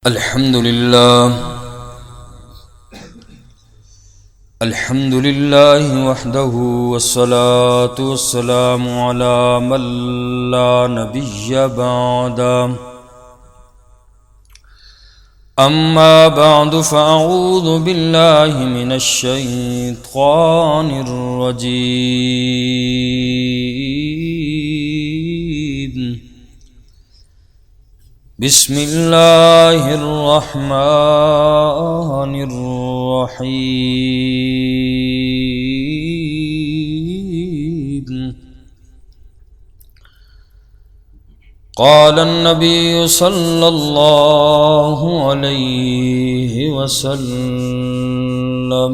الحمد لله وحده والصلاة والسلام على من لا نبي بعده أما بعد فأعوذ بالله من الشيطان الرجيم بسم الله الرحمن الرحيم قال النبي صلى الله عليه وسلم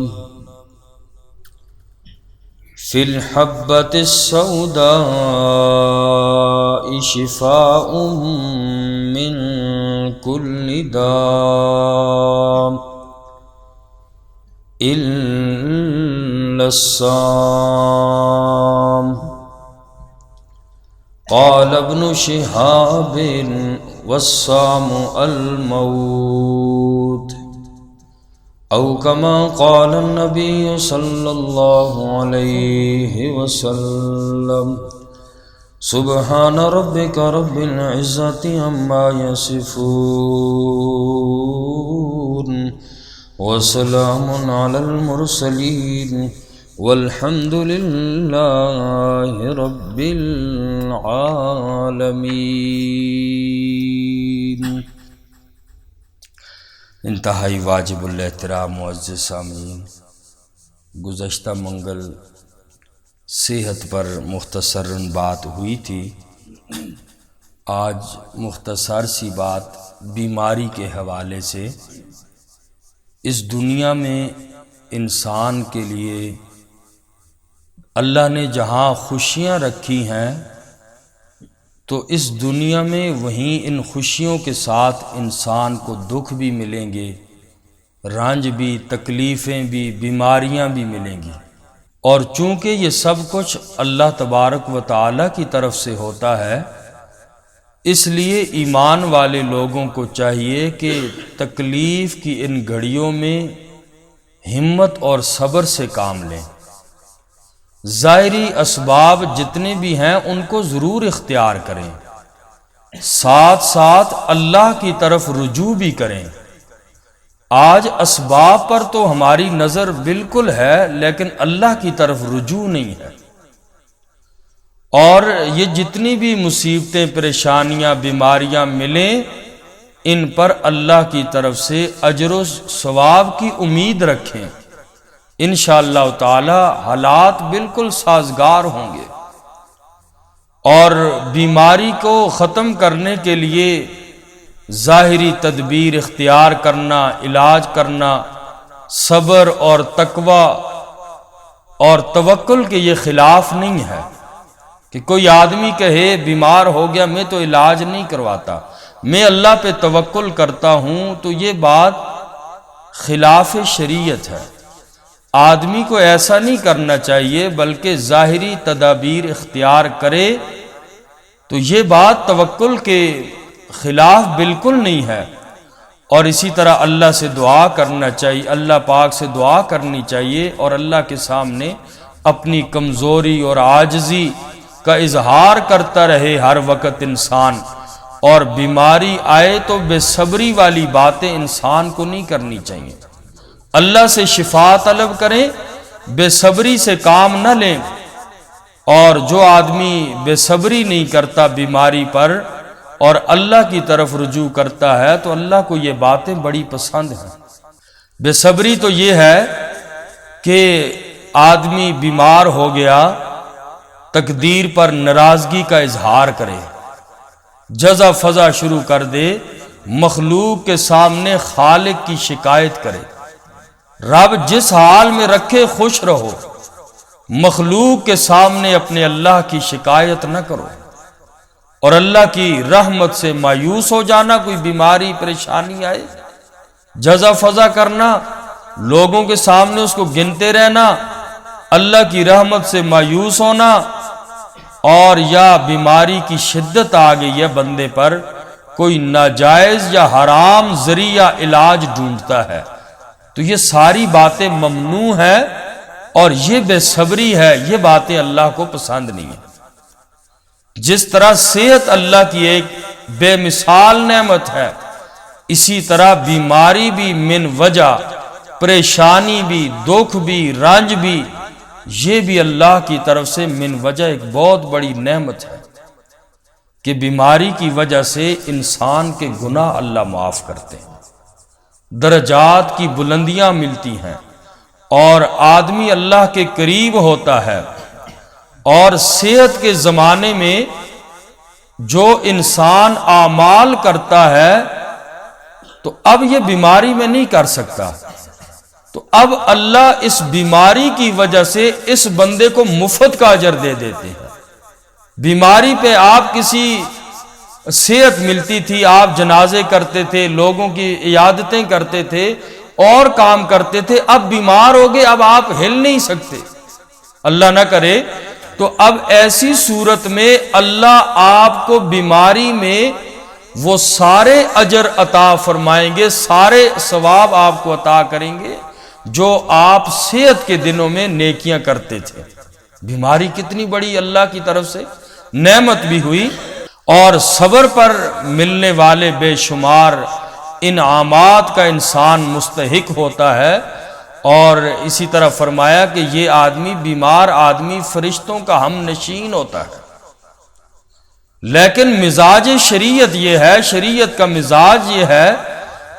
في الحبة السوداء شفاء من كل داء إلا الصام. قال ابن شهاب والصام الموت أو كما قال النبي صلى الله عليه وسلم. سبحان ربك رب العزة عما يصفون وسلام على المرسلين والحمد لله رب العالمين. انتہائی واجب الاحترام معزز سامعین، گزشتہ منگل صحت پر مختصر بات ہوئی تھی. آج مختصر سی بات بیماری کے حوالے سے. اس دنیا میں انسان کے لیے اللہ نے جہاں خوشیاں رکھی ہیں تو اس دنیا میں وہیں ان خوشیوں کے ساتھ انسان کو دکھ بھی ملیں گے، رنج بھی، تکلیفیں بھی، بیماریاں بھی ملیں گی. اور چونکہ یہ سب کچھ اللہ تبارک و تعالیٰ کی طرف سے ہوتا ہے، اس لیے ایمان والے لوگوں کو چاہیے کہ تکلیف کی ان گھڑیوں میں ہمت اور صبر سے کام لیں. ظاہری اسباب جتنے بھی ہیں ان کو ضرور اختیار کریں، ساتھ ساتھ اللہ کی طرف رجوع بھی کریں. آج اسباب پر تو ہماری نظر بالکل ہے لیکن اللہ کی طرف رجوع نہیں ہے. اور یہ جتنی بھی مصیبتیں، پریشانیاں، بیماریاں ملیں، ان پر اللہ کی طرف سے اجر و ثواب کی امید رکھیں. انشاءاللہ تعالی حالات بالکل سازگار ہوں گے. اور بیماری کو ختم کرنے کے لیے ظاہری تدبیر اختیار کرنا، علاج کرنا، صبر اور تقوی اور توکل کے یہ خلاف نہیں ہے کہ کوئی آدمی کہے بیمار ہو گیا میں تو علاج نہیں کرواتا، میں اللہ پہ توکل کرتا ہوں، تو یہ بات خلاف شریعت ہے. آدمی کو ایسا نہیں کرنا چاہیے بلکہ ظاہری تدابیر اختیار کرے، تو یہ بات توکل کے خلاف بالکل نہیں ہے. اور اسی طرح اللہ سے دعا کرنا چاہیے، اللہ پاک سے دعا کرنی چاہیے اور اللہ کے سامنے اپنی کمزوری اور عاجزی کا اظہار کرتا رہے ہر وقت انسان. اور بیماری آئے تو بے صبری والی باتیں انسان کو نہیں کرنی چاہیے. اللہ سے شفا طلب کریں، بے صبری سے کام نہ لیں. اور جو آدمی بے صبری نہیں کرتا بیماری پر اور اللہ کی طرف رجوع کرتا ہے تو اللہ کو یہ باتیں بڑی پسند ہیں. بے صبری تو یہ ہے کہ آدمی بیمار ہو گیا، تقدیر پر ناراضگی کا اظہار کرے، جزا فضا شروع کر دے، مخلوق کے سامنے خالق کی شکایت کرے. رب جس حال میں رکھے خوش رہو، مخلوق کے سامنے اپنے اللہ کی شکایت نہ کرو. اور اللہ کی رحمت سے مایوس ہو جانا، کوئی بیماری پریشانی آئے، جزا فضا کرنا، لوگوں کے سامنے اس کو گنتے رہنا، اللہ کی رحمت سے مایوس ہونا، اور یا بیماری کی شدت آ گئی ہے بندے پر کوئی ناجائز یا حرام ذریعہ علاج ڈھونڈتا ہے تو یہ ساری باتیں ممنوع ہیں، اور یہ بے صبری ہے، یہ باتیں اللہ کو پسند نہیں ہیں۔ جس طرح صحت اللہ کی ایک بے مثال نعمت ہے، اسی طرح بیماری بھی من وجہ، پریشانی بھی، دکھ بھی، رنج بھی، یہ بھی اللہ کی طرف سے من وجہ ایک بہت بڑی نعمت ہے کہ بیماری کی وجہ سے انسان کے گناہ اللہ معاف کرتے ہیں، درجات کی بلندیاں ملتی ہیں، اور آدمی اللہ کے قریب ہوتا ہے۔ اور صحت کے زمانے میں جو انسان اعمال کرتا ہے تو اب یہ بیماری میں نہیں کر سکتا، تو اب اللہ اس بیماری کی وجہ سے اس بندے کو مفت کا اجر دے دیتے ہیں۔ بیماری پہ آپ کسی صحت ملتی تھی، آپ جنازے کرتے تھے، لوگوں کی عیادتیں کرتے تھے اور کام کرتے تھے، اب بیمار ہو گئے، اب آپ ہل نہیں سکتے، اللہ نہ کرے۔ تو اب ایسی صورت میں اللہ آپ کو بیماری میں وہ سارے اجر عطا فرمائیں گے، سارے ثواب آپ کو عطا کریں گے جو آپ صحت کے دنوں میں نیکیاں کرتے تھے۔ بیماری کتنی بڑی اللہ کی طرف سے نعمت بھی ہوئی، اور صبر پر ملنے والے بے شمار انعامات کا انسان مستحق ہوتا ہے۔ اور اسی طرح فرمایا کہ یہ آدمی، بیمار آدمی فرشتوں کا ہم نشین ہوتا ہے، لیکن مزاج شریعت یہ ہے، شریعت کا مزاج یہ ہے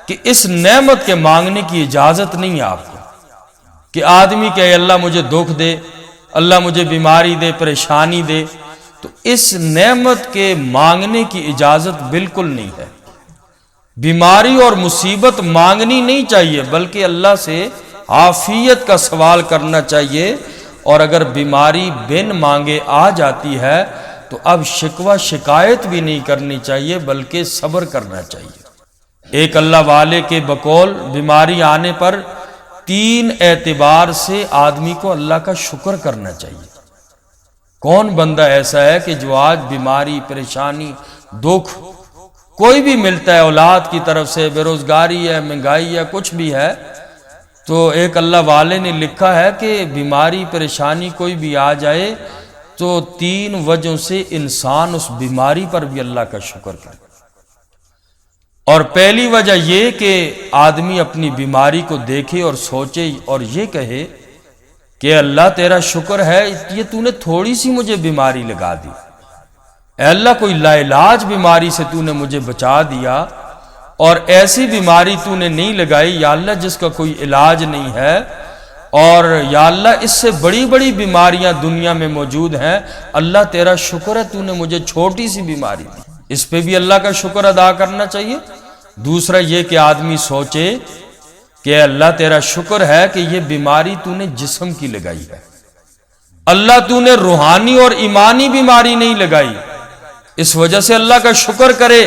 کہ اس نعمت کے مانگنے کی اجازت نہیں ہے آپ کو، کہ آدمی کہ اللہ مجھے دکھ دے، اللہ مجھے بیماری دے، پریشانی دے، تو اس نعمت کے مانگنے کی اجازت بالکل نہیں ہے۔ بیماری اور مصیبت مانگنی نہیں چاہیے، بلکہ اللہ سے عافیت کا سوال کرنا چاہیے، اور اگر بیماری بن مانگے آ جاتی ہے تو اب شکوہ شکایت بھی نہیں کرنی چاہیے، بلکہ صبر کرنا چاہیے۔ ایک اللہ والے کے بقول بیماری آنے پر 3 اعتبار سے آدمی کو اللہ کا شکر کرنا چاہیے۔ کون بندہ ایسا ہے کہ جو آج بیماری، پریشانی، دکھ کوئی بھی ملتا ہے، اولاد کی طرف سے، بے روزگاری ہے، مہنگائی ہے، کچھ بھی ہے، تو ایک اللہ والے نے لکھا ہے کہ بیماری، پریشانی کوئی بھی آ جائے تو 3 وجہوں سے انسان اس بیماری پر بھی اللہ کا شکر کرے۔ اور پہلی وجہ یہ کہ آدمی اپنی بیماری کو دیکھے اور سوچے اور یہ کہے کہ اللہ تیرا شکر ہے، یہ تو نے تھوڑی سی مجھے بیماری لگا دی، اے اللہ کوئی لا علاج بیماری سے تو نے مجھے بچا دیا، اور ایسی بیماری تو نے نہیں لگائی یا اللہ جس کا کوئی علاج نہیں ہے، اور یا اللہ اس سے بڑی بڑی بیماریاں دنیا میں موجود ہیں، اللہ تیرا شکر ہے تو نے مجھے چھوٹی سی بیماری دی، اس پہ بھی اللہ کا شکر ادا کرنا چاہیے۔ دوسرا یہ کہ آدمی سوچے کہ اللہ تیرا شکر ہے کہ یہ بیماری تو نے جسم کی لگائی ہے، اللہ تو نے روحانی اور ایمانی بیماری نہیں لگائی، اس وجہ سے اللہ کا شکر کرے۔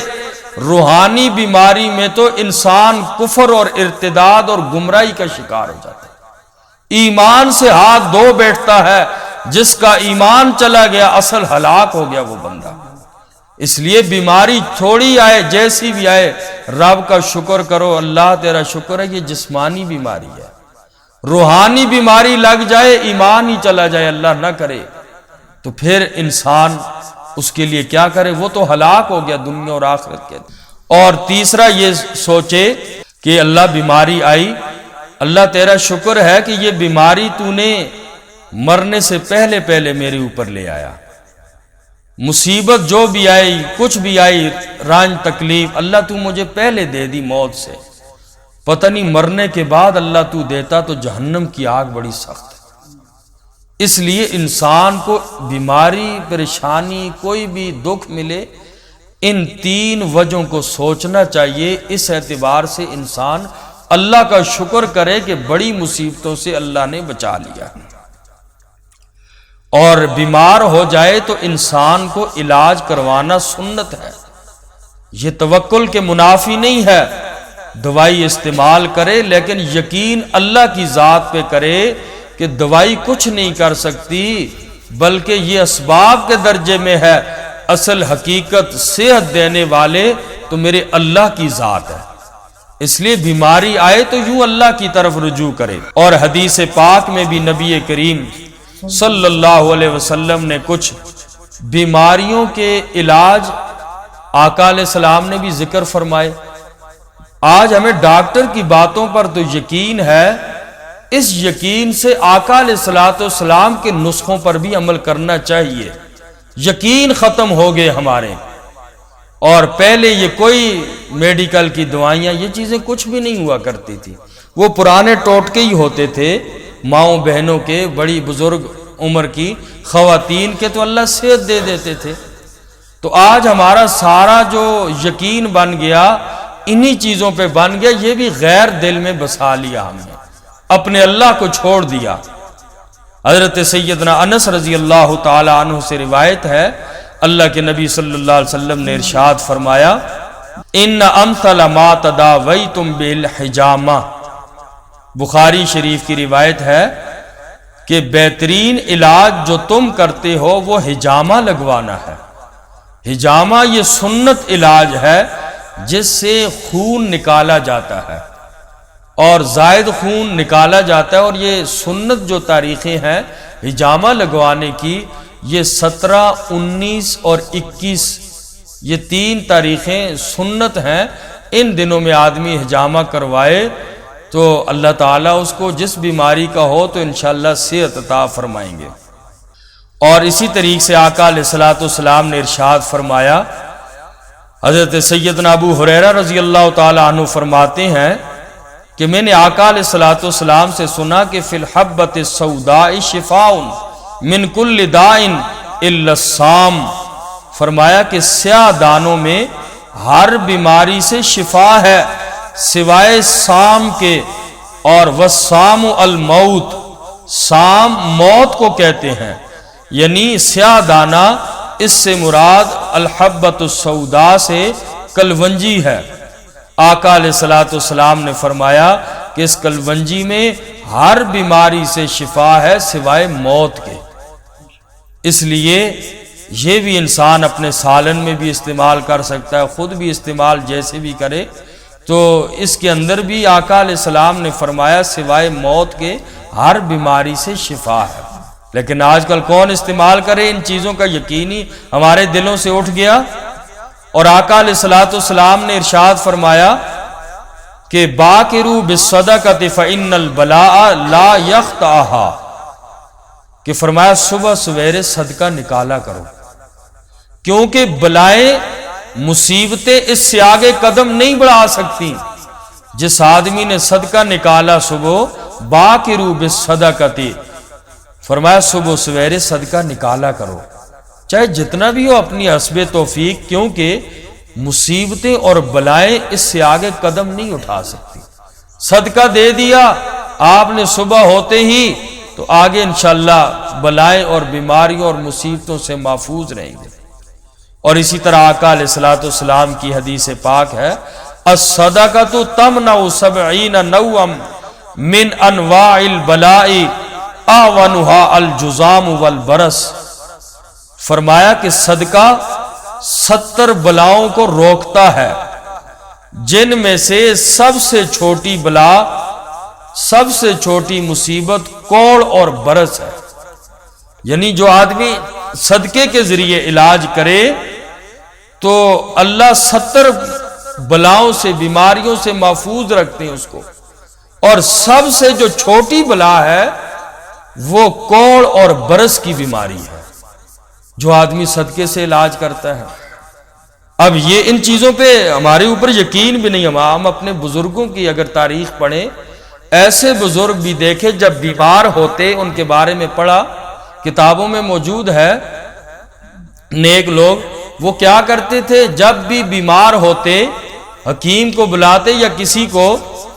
روحانی بیماری میں تو انسان کفر اور ارتداد اور گمراہی کا شکار ہو جاتا ہے، ایمان سے ہاتھ دھو بیٹھتا ہے، جس کا ایمان چلا گیا اصل ہلاک ہو گیا وہ بندہ۔ اس لیے بیماری تھوڑی آئے، جیسی بھی آئے، رب کا شکر کرو، اللہ تیرا شکر ہے یہ جسمانی بیماری ہے۔ روحانی بیماری لگ جائے، ایمان ہی چلا جائے، اللہ نہ کرے، تو پھر انسان اس کے لیے کیا کرے، وہ تو ہلاک ہو گیا دنیا اور آخرت کے۔ اور تیسرا یہ سوچے کہ اللہ بیماری آئی، اللہ تیرا شکر ہے کہ یہ بیماری تو نے مرنے سے پہلے پہلے میرے اوپر لے آیا، مصیبت جو بھی آئی، کچھ بھی آئی، رنج تکلیف، اللہ تو مجھے پہلے دے دی موت سے، پتہ نہیں مرنے کے بعد اللہ تو دیتا تو جہنم کی آگ بڑی سخت ہے۔ اس لیے انسان کو بیماری، پریشانی، کوئی بھی دکھ ملے، ان 3 وجہوں کو سوچنا چاہیے، اس اعتبار سے انسان اللہ کا شکر کرے کہ بڑی مصیبتوں سے اللہ نے بچا لیا۔ اور بیمار ہو جائے تو انسان کو علاج کروانا سنت ہے، یہ توکل کے منافی نہیں ہے، دوائی استعمال کرے لیکن یقین اللہ کی ذات پہ کرے کہ دوائی کچھ نہیں کر سکتی، بلکہ یہ اسباب کے درجے میں ہے، اصل حقیقت صحت دینے والے تو میرے اللہ کی ذات ہے، اس لیے بیماری آئے تو یوں اللہ کی طرف رجوع کرے۔ اور حدیث پاک میں بھی نبی کریم صلی اللہ علیہ وسلم نے کچھ بیماریوں کے علاج آقا علیہ السلام نے بھی ذکر فرمائے۔ آج ہمیں ڈاکٹر کی باتوں پر تو یقین ہے، اس یقین سے آقا علیہ السلام کے نسخوں پر بھی عمل کرنا چاہیے۔ یقین ختم ہو گئے ہمارے، اور پہلے یہ کوئی میڈیکل کی دوائیاں یہ چیزیں کچھ بھی نہیں ہوا کرتی تھی، وہ پرانے ٹوٹکے ہی ہوتے تھے، ماؤں بہنوں کے، بڑی بزرگ عمر کی خواتین کے تو اللہ صحت دے دیتے تھے۔ تو آج ہمارا سارا جو یقین بن گیا انہی چیزوں پہ بن گیا، یہ بھی غیر دل میں بسا لیا ہم نے، اپنے اللہ کو چھوڑ دیا۔ حضرت سیدنا انس رضی اللہ تعالی عنہ سے روایت ہے، اللہ کے نبی صلی اللہ علیہ وسلم نے ارشاد فرمایا، ان امثل ما تداویتم بالحجامہ، بخاری شریف کی روایت ہے کہ بہترین علاج جو تم کرتے ہو وہ حجامہ لگوانا ہے۔ حجامہ یہ سنت علاج ہے جس سے خون نکالا جاتا ہے، اور زائد خون نکالا جاتا ہے، اور یہ سنت جو تاریخیں ہیں حجامہ لگوانے کی، یہ 17، 19 اور 21 یہ 3 تاریخیں سنت ہیں۔ ان دنوں میں آدمی حجامہ کروائے تو اللہ تعالیٰ اس کو جس بیماری کا ہو تو انشاءاللہ صحت عطا فرمائیں گے۔ اور اسی طریقے سے آقا علیہ السلام نے ارشاد فرمایا، حضرت سیدنا ابو ہریرہ رضی اللہ تعالی عنہ فرماتے ہیں کہ میں نے آقا علیہ السلام سے سنا کہ فی الحبۃ السوداء شفاء من کل داء الا السام، فرمایا کہ سیاہ دانوں میں ہر بیماری سے شفا ہے سوائے سام کے، اور والسام الموت، سام موت کو کہتے ہیں، یعنی سیاہ دانہ، اس سے مراد الحبۃ السوداء سے کلونجی ہے۔ آقا علیہ السلام نے فرمایا کہ اس کلونجی میں ہر بیماری سے شفا ہے سوائے موت کے۔ اس لیے یہ بھی انسان اپنے سالن میں بھی استعمال کر سکتا ہے، خود بھی استعمال جیسے بھی کرے، تو اس کے اندر بھی آقا علیہ السلام نے فرمایا سوائے موت کے ہر بیماری سے شفا ہے۔ لیکن آج کل کون استعمال کرے؟ ان چیزوں کا یقین ہی ہمارے دلوں سے اٹھ گیا۔ اور آقا علیہ السلام نے ارشاد فرمایا کہ باکروا بالصدقۃ فإن البلاء لا یقطعها، کہ فرمایا صبح سویرے صدقہ نکالا کرو، کیونکہ بلائیں، مصیبتیں اس سے آگے قدم نہیں بڑھا سکتی۔ جس آدمی نے صدقہ نکالا صبح، باکروا بالصدقۃ، فرمایا صبح سویرے صدقہ نکالا کرو، چاہے جتنا بھی ہو اپنی حسب توفیق، کیونکہ مصیبتیں اور بلائیں اس سے آگے قدم نہیں اٹھا سکتی۔ صدقہ دے دیا آپ نے صبح ہوتے ہی تو آگے انشاءاللہ بلائیں اور بیماریوں اور مصیبتوں سے محفوظ رہیں گے۔ اور اسی طرح آقا علیہ السلام کی حدیث پاک ہے، الصدقۃ تمنع 70 نوعا من انواع البلاء اعونها الجذام والبرص، فرمایا کہ صدقہ 70 بلاؤں کو روکتا ہے، جن میں سے سب سے چھوٹی بلا، سب سے چھوٹی مصیبت کوڑ اور برس ہے۔ یعنی جو آدمی صدقے کے ذریعے علاج کرے تو اللہ 70 بلاؤں سے، بیماریوں سے محفوظ رکھتے ہیں اس کو، اور سب سے جو چھوٹی بلا ہے وہ کوڑ اور برس کی بیماری ہے جو آدمی صدقے سے علاج کرتا ہے۔ اب یہ ان چیزوں پہ ہمارے اوپر یقین بھی نہیں، ہم اپنے بزرگوں کی اگر تاریخ پڑھیں، ایسے بزرگ بھی دیکھے جب بیمار ہوتے، ان کے بارے میں پڑھا، کتابوں میں موجود ہے، نیک لوگ وہ کیا کرتے تھے، جب بھی بیمار ہوتے حکیم کو بلاتے یا کسی کو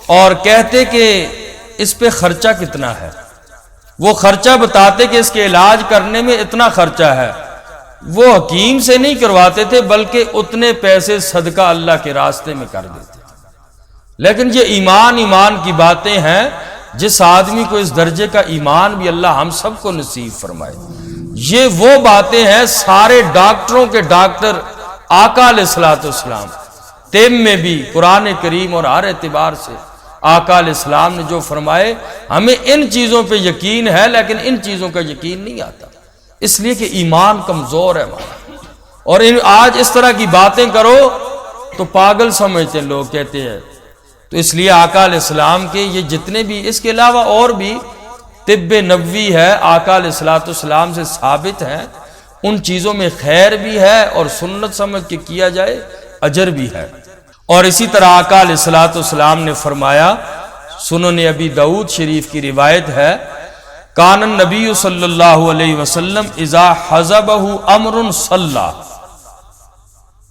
اور کہتے کہ اس پہ خرچہ کتنا ہے، وہ خرچہ بتاتے کہ اس کے علاج کرنے میں اتنا خرچہ ہے، وہ حکیم سے نہیں کرواتے تھے بلکہ اتنے پیسے صدقہ اللہ کے راستے میں کر دیتے۔ لیکن یہ ایمان کی باتیں ہیں، جس آدمی کو اس درجے کا ایمان بھی اللہ ہم سب کو نصیب فرمائے۔ یہ وہ باتیں ہیں، سارے ڈاکٹروں کے ڈاکٹر آقا علیہ السلام، طب میں بھی قرآن کریم اور ہر اعتبار سے آقا علیہ السلام نے جو فرمائے، ہمیں ان چیزوں پہ یقین ہے لیکن ان چیزوں کا یقین نہیں آتا، اس لیے کہ ایمان کمزور ہے ہمارا۔ اور آج اس طرح کی باتیں کرو تو پاگل سمجھتے ہیں لوگ، کہتے ہیں۔ تو اس لیے آقا علیہ السلام کے یہ جتنے بھی، اس کے علاوہ اور بھی طب نبوی ہے آقا علیہ السلام سے ثابت ہیں، ان چیزوں میں خیر بھی ہے اور سنت سمجھ کے کیا جائے اجر بھی ہے۔ اور اسی طرح آقا علیہ السلام نے فرمایا، سنن ابی داؤد شریف کی روایت ہے، کان النبی صلی اللہ علیہ وسلم اذا حزبہ امر صلی،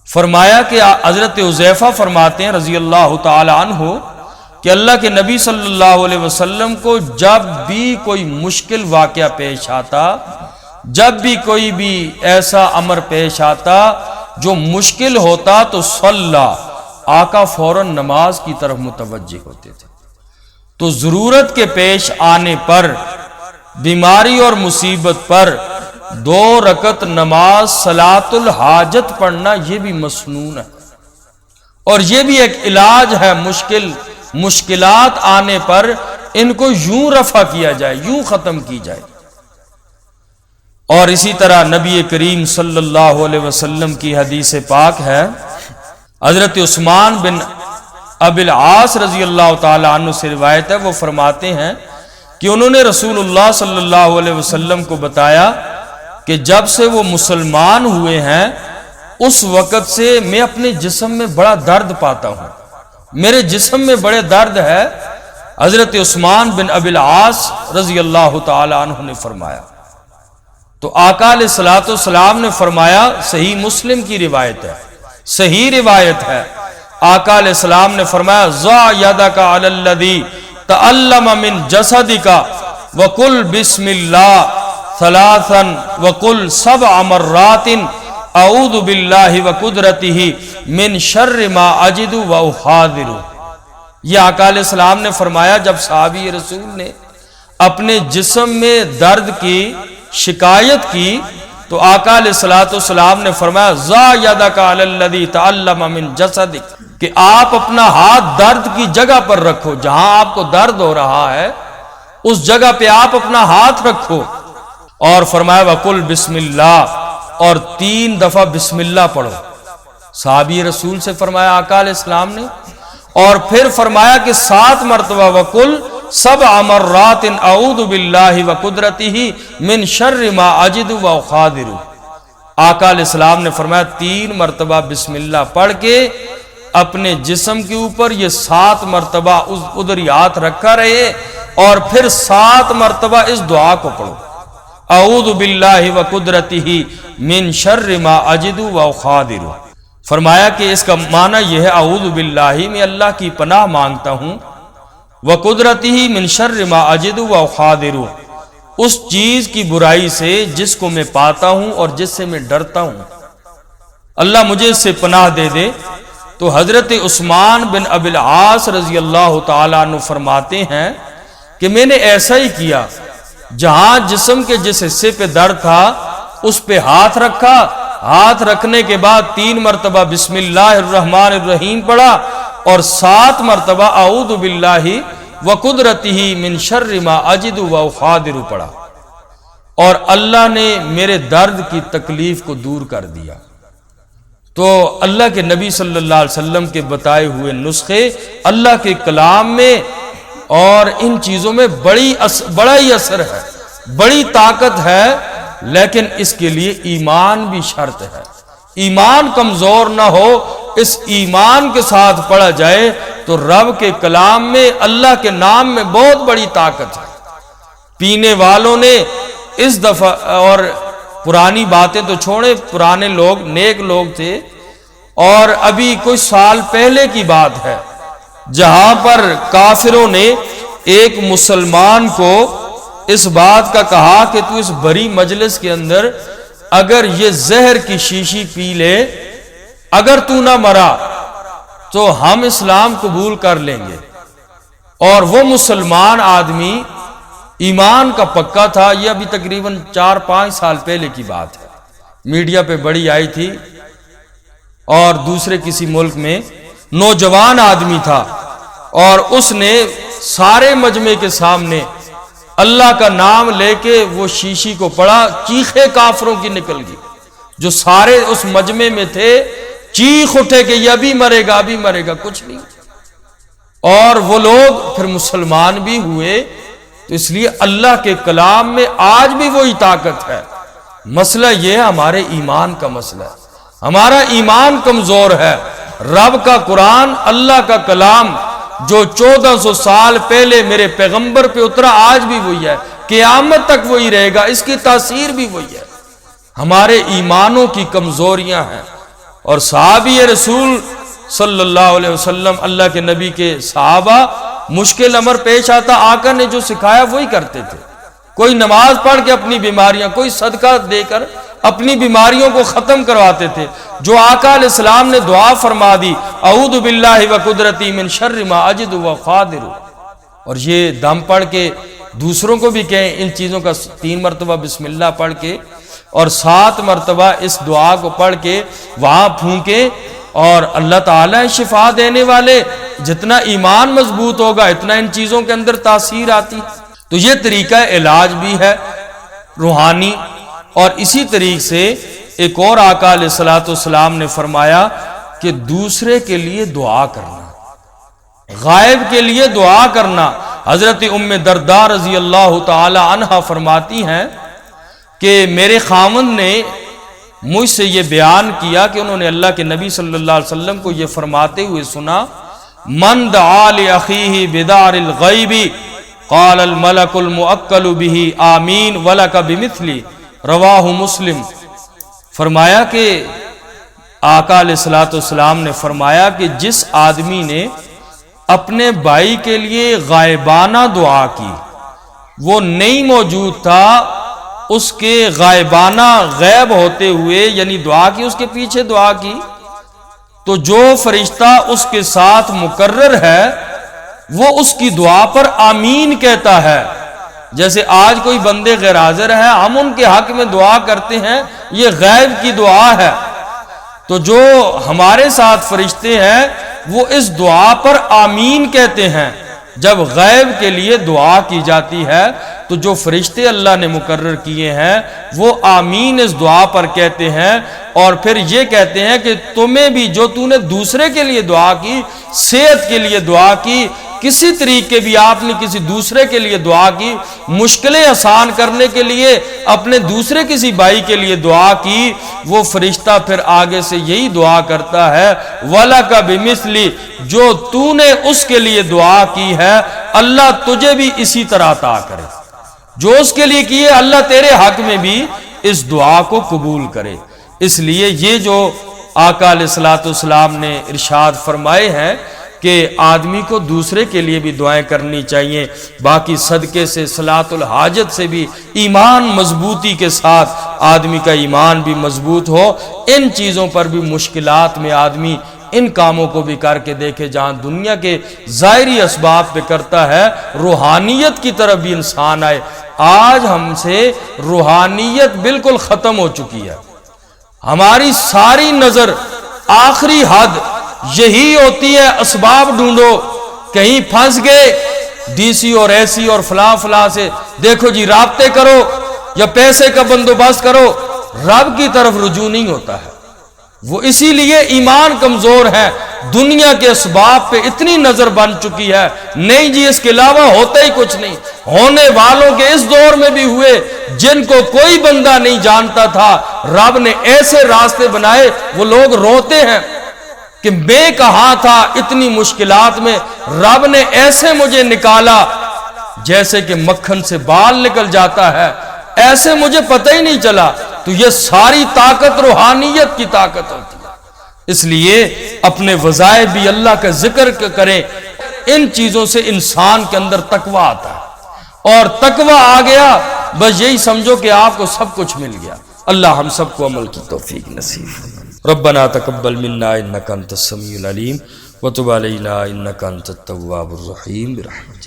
فرمایا کہ حضرت حذیفہ فرماتے ہیں رضی اللہ تعالی عنہ کہ اللہ کے نبی صلی اللہ علیہ وسلم کو جب بھی کوئی مشکل واقعہ پیش آتا، جب بھی کوئی بھی ایسا امر پیش آتا جو مشکل ہوتا تو صلی، آقا فوراً نماز کی طرف متوجہ ہوتے تھے۔ تو ضرورت کے پیش آنے پر، بیماری اور مصیبت پر 2 رکعت نماز صلاۃ الحاجت پڑھنا یہ بھی مسنون ہے، اور یہ بھی ایک علاج ہے مشکلات آنے پر ان کو یوں رفع کیا جائے، یوں ختم کی جائے۔ اور اسی طرح نبی کریم صلی اللہ علیہ وسلم کی حدیث پاک ہے، حضرت عثمان بن ابی العاص رضی اللہ تعالی عنہ سے روایت ہے، وہ فرماتے ہیں کہ انہوں نے رسول اللہ صلی اللہ علیہ وسلم کو بتایا کہ جب سے وہ مسلمان ہوئے ہیں اس وقت سے میں اپنے جسم میں بڑا درد پاتا ہوں، میرے جسم میں بڑے درد ہے۔ حضرت عثمان بن ابی العاص رضی اللہ تعالی عنہ نے فرمایا، تو آقا علیہ السلام نے فرمایا، صحیح مسلم کی روایت ہے، صحیح روایت ہے، آقا علیہ السلام نے فرمایا، ضع یدک علی الذی تعلم من جسدک وقل بسم اللہ ثلاثا وقل 7 مرات اعوذ باللہ وقدرتہ من شر ما اجد واحاذر۔ یہ آقا علیہ السلام نے فرمایا جب صحابی رسول نے اپنے جسم میں درد کی شکایت کی تو آقا علیہ السلام نے فرمایا، ضع یدک علی الذی تعلم من جسدک، کہ آپ اپنا ہاتھ درد کی جگہ پر رکھو، جہاں آپ کو درد ہو رہا ہے اس جگہ پہ آپ اپنا ہاتھ رکھو، اور فرمایا وقل بسم اللہ، اور 3 دفعہ بسم اللہ پڑھو۔ صحابی رسول سے فرمایا آقا علیہ السلام نے، اور پھر فرمایا کہ 7 مرتبہ وقل 7 مرات اعوذ باللہ وقدرتہ من شر ما اجد واحاذر۔ آقا علیہ السلام نے فرمایا 3 مرتبہ بسم اللہ پڑھ کے اپنے جسم کے اوپر یہ 7 مرتبہ ادھر ہاتھ رکھا رہے، اور پھر 7 مرتبہ اس دعا کو پڑھو، اعوذ باللہ وقدرتہ من شر ما اجد واحاذر۔ فرمایا کہ اس کا معنی یہ ہے، اعوذ باللہ میں اللہ کی پناہ مانگتا ہوں، وقدرتہ من شر ما اجد واحاذر، اس چیز کی برائی سے جس کو میں پاتا ہوں اور جس سے میں ڈرتا ہوں، اللہ مجھے اس سے پناہ دے دے۔ تو حضرت عثمان بن ابی العاص رضی اللہ تعالیٰ عنہ فرماتے ہیں کہ میں نے ایسا ہی کیا، جہاں جسم کے جس حصے پہ درد تھا اس پہ ہاتھ رکھا، ہاتھ رکھنے کے بعد 3 مرتبہ بسم اللہ الرحمن الرحیم پڑھا، اور 7 مرتبہ اعوذ باللہ وقدرتہ من شر ما اجد واحاذر پڑھا، اور اللہ نے میرے درد کی تکلیف کو دور کر دیا۔ تو اللہ کے نبی صلی اللہ علیہ وسلم کے بتائے ہوئے نسخے اللہ کے کلام میں اور ان چیزوں میں بڑا ہی اثر ہے، بڑی طاقت ہے، لیکن اس کے لیے ایمان بھی شرط ہے۔ ایمان کمزور نہ ہو، اس ایمان کے ساتھ پڑھا جائے تو رب کے کلام میں اللہ کے نام میں بہت بڑی طاقت ہے۔ پینے والوں نے اس دفعہ، اور پرانی باتیں تو چھوڑیں، پرانے لوگ نیک لوگ تھے، اور ابھی کچھ سال پہلے کی بات ہے جہاں پر کافروں نے ایک مسلمان کو اس بات کا کہا کہ تو اس بری مجلس کے اندر اگر یہ زہر کی شیشی پی لے، اگر تو نہ مرا تو ہم اسلام قبول کر لیں گے۔ اور وہ مسلمان آدمی ایمان کا پکا تھا، یہ ابھی تقریباً 4-5 سال پہلے کی بات ہے، میڈیا پہ بڑی آئی تھی، اور دوسرے کسی ملک میں نوجوان آدمی تھا، اور اس نے سارے مجمع کے سامنے اللہ کا نام لے کے وہ شیشی کو پڑھا، چیخیں کافروں کی نکل گئی، جو سارے اس مجمع میں تھے چیخ اٹھے کہ یہ ابھی مرے گا، ابھی مرے گا، کچھ نہیں، اور وہ لوگ پھر مسلمان بھی ہوئے۔ تو اس لیے اللہ کے کلام میں آج بھی وہی طاقت ہے۔ مسئلہ یہ ہمارے ایمان کا مسئلہ ہے، ہمارا ایمان کمزور ہے۔ رب کا قرآن، اللہ کا کلام جو 1400 سال پہلے میرے پیغمبر پہ اترا، آج بھی وہی ہے، قیامت تک وہی رہے گا، اس کی تاثیر بھی وہی ہے۔ ہمارے ایمانوں کی کمزوریاں ہیں، اور صحابی رسول صلی اللہ علیہ وسلم، اللہ کے نبی کے صحابہ، مشکل امر پیش آتا آقا نے جو سکھایا وہی کرتے تھے۔ کوئی نماز پڑھ کے اپنی بیماریاں، کوئی صدقہ دے کر اپنی بیماریوں کو ختم کرواتے تھے۔ جو آقا علیہ السلام نے دعا فرما دی، اعوذ باللہ و قدرتی من شر ما اجد و قادر، اور یہ دم پڑھ کے دوسروں کو بھی کہیں ان چیزوں کا 3 مرتبہ بسم اللہ پڑھ کے اور 7 مرتبہ اس دعا کو پڑھ کے وہاں پھونکیں، اور اللہ تعالیٰ شفا دینے والے۔ جتنا ایمان مضبوط ہوگا اتنا ان چیزوں کے اندر تاثیر آتی۔ تو یہ طریقہ علاج بھی ہے روحانی، اور اسی طریقے سے ایک اور آقا علیہ الصلوۃ والسلام نے فرمایا کہ دوسرے کے لیے دعا کرنا، غائب کے لیے دعا کرنا۔ حضرت ام درداء رضی اللہ تعالی عنہا فرماتی ہیں کہ میرے خاوند نے مجھ سے یہ بیان کیا کہ انہوں نے اللہ کے نبی صلی اللہ علیہ وسلم کو یہ فرماتے ہوئے سنا، من دعا لأخیہ بدار الغیب قال الملک المؤکل بہ آمین ولک بمثلی، رواہ مسلم۔ فرمایا کہ آقا علیہ الصلوۃ والسلام نے فرمایا کہ جس آدمی نے اپنے بھائی کے لیے غائبانہ دعا کی، وہ نہیں موجود تھا، اس کے غائبانہ غیب ہوتے ہوئے یعنی دعا کی، اس کے پیچھے دعا کی، تو جو فرشتہ اس کے ساتھ مقرر ہے وہ اس کی دعا پر آمین کہتا ہے۔ جیسے آج کوئی بندے غیر حاضر ہیں، ہم ان کے حق میں دعا کرتے ہیں، یہ غیب کی دعا ہے، تو جو ہمارے ساتھ فرشتے ہیں وہ اس دعا پر آمین کہتے ہیں۔ جب غیب کے لیے دعا کی جاتی ہے تو جو فرشتے اللہ نے مقرر کیے ہیں وہ آمین اس دعا پر کہتے ہیں، اور پھر یہ کہتے ہیں کہ تمہیں بھی جو تو نے دوسرے کے لیے دعا کی، صحت کے لیے دعا کی، کسی طریقے بھی آپ نے کسی دوسرے کے لیے دعا کی، مشکلیں آسان کرنے کے لیے اپنے دوسرے کسی بھائی کے لیے دعا کی، وہ فرشتہ پھر آگے سے یہی دعا کرتا ہے، وَلَكَ بِمِثْلِ، جو تو نے اس کے لیے دعا کی ہے اللہ تجھے بھی اسی طرح عطا کرے، جو اس کے لیے کیے اللہ تیرے حق میں بھی اس دعا کو قبول کرے۔ اس لیے یہ جو آقا علیہ الصلوۃ والسلام نے ارشاد فرمائے ہیں کہ آدمی کو دوسرے کے لیے بھی دعائیں کرنی چاہیے، باقی صدقے سے، صلاۃ الحاجت سے بھی، ایمان مضبوطی کے ساتھ آدمی کا ایمان بھی مضبوط ہو، ان چیزوں پر بھی مشکلات میں آدمی ان کاموں کو بھی کر کے دیکھے، جہاں دنیا کے ظاہری اسباب پہ کرتا ہے، روحانیت کی طرف بھی انسان آئے۔ آج ہم سے روحانیت بالکل ختم ہو چکی ہے، ہماری ساری نظر آخری حد یہی ہوتی ہے، اسباب ڈھونڈو، کہیں پھنس گئے ڈی سی اور اے سی اور فلاں فلاں سے دیکھو جی رابطے کرو یا پیسے کا بندوبست کرو، رب کی طرف رجوع نہیں ہوتا ہے۔ وہ اسی لیے ایمان کمزور ہے، دنیا کے اسباب پہ اتنی نظر بن چکی ہے، نہیں جی اس کے علاوہ ہوتا ہی کچھ نہیں۔ ہونے والوں کے اس دور میں بھی ہوئے جن کو کوئی بندہ نہیں جانتا تھا، رب نے ایسے راستے بنائے، وہ لوگ روتے ہیں کہ میں کہاں تھا اتنی مشکلات میں، رب نے ایسے مجھے نکالا جیسے کہ مکھن سے بال نکل جاتا ہے، ایسے مجھے پتہ ہی نہیں چلا۔ تو یہ ساری طاقت روحانیت کی طاقت ہوتی ہے۔ اس لیے اپنے وظائف بھی اللہ کا ذکر کریں، ان چیزوں سے انسان کے اندر تقویٰ آتا ہے، اور تقویٰ آ گیا بس یہی سمجھو کہ آپ کو سب کچھ مل گیا۔ اللہ ہم سب کو عمل کی توفیق نصیب فرمائے۔ ربنا تقبل منا انک انت السمیع العلیم وتب علینا انک انت التواب الرحیم برحمتک۔